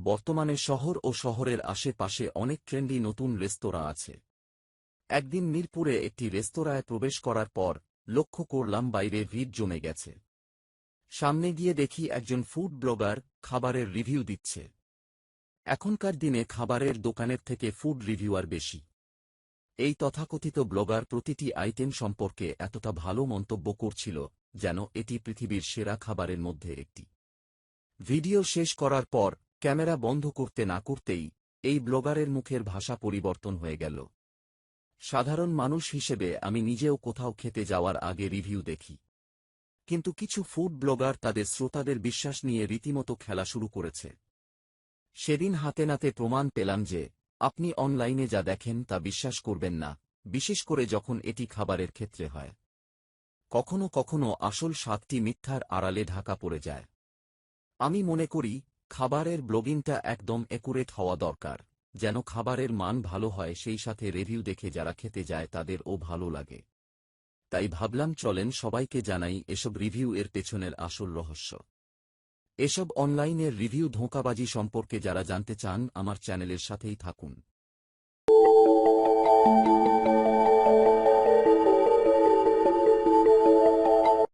বর্তমানে শহর ও শহরের আশেপাশে অনেক ট্রেন্ডি নতুন রেস্তোরাঁ আছে। একদিন মিরপুরে একটি রেস্তোরাঁয় প্রবেশ করার পর লক্ষ্য করলাম বাইরে ভিড় জমে গেছে। সামনে গিয়ে দেখি একজন ফুড ব্লগার খাবারের রিভিউ দিচ্ছে। এখনকার দিনে খাবারের দোকানের থেকে ফুড রিভিউয়ার বেশি। এই তথাকথিত ব্লগার প্রতিটি আইটেম সম্পর্কে এতটা ভালো মন্তব্য করছিল যেন এটি পৃথিবীর সেরা খাবারের মধ্যে একটি। ভিডিও শেষ করার পর ক্যামেরা বন্ধ করতে না করতেই এই ব্লগারের মুখের ভাষা পরিবর্তন হয়ে গেল। সাধারণ মানুষ হিসেবে আমি নিজেও কোথাও খেতে যাওয়ার আগে রিভিউ দেখি, কিন্তু কিছু ফুড ব্লগার তাদের শ্রোতাদের বিশ্বাস নিয়ে রীতিমতো খেলা শুরু করেছে। সেদিন হাতে নাতে প্রমাণ পেলাম যে আপনি অনলাইনে যা দেখেন তা বিশ্বাস করবেন না, বিশেষ করে যখন এটি খাবারের ক্ষেত্রে হয়। কখনো কখনো আসল স্বাদটি মিথ্যার আড়ালে ঢাকা পড়ে যায়। আমি মনে করি খাবারের ব্লগিংটা একদম একুরেট হওয়া দরকার, যেন খাবারের মান ভালো হয়, সেই সাথে রিভিউ দেখে যারা খেতে যায় তাদেরও ভালো লাগে। তাই ভাবলাম চলেন সবাইকে জানাই এসব রিভিউ এর পেছনের আসল রহস্য। এসব অনলাইনের রিভিউ ধোঁকাবাজি সম্পর্কে যারা জানতে চান আমার চ্যানেলের সাথেই থাকুন।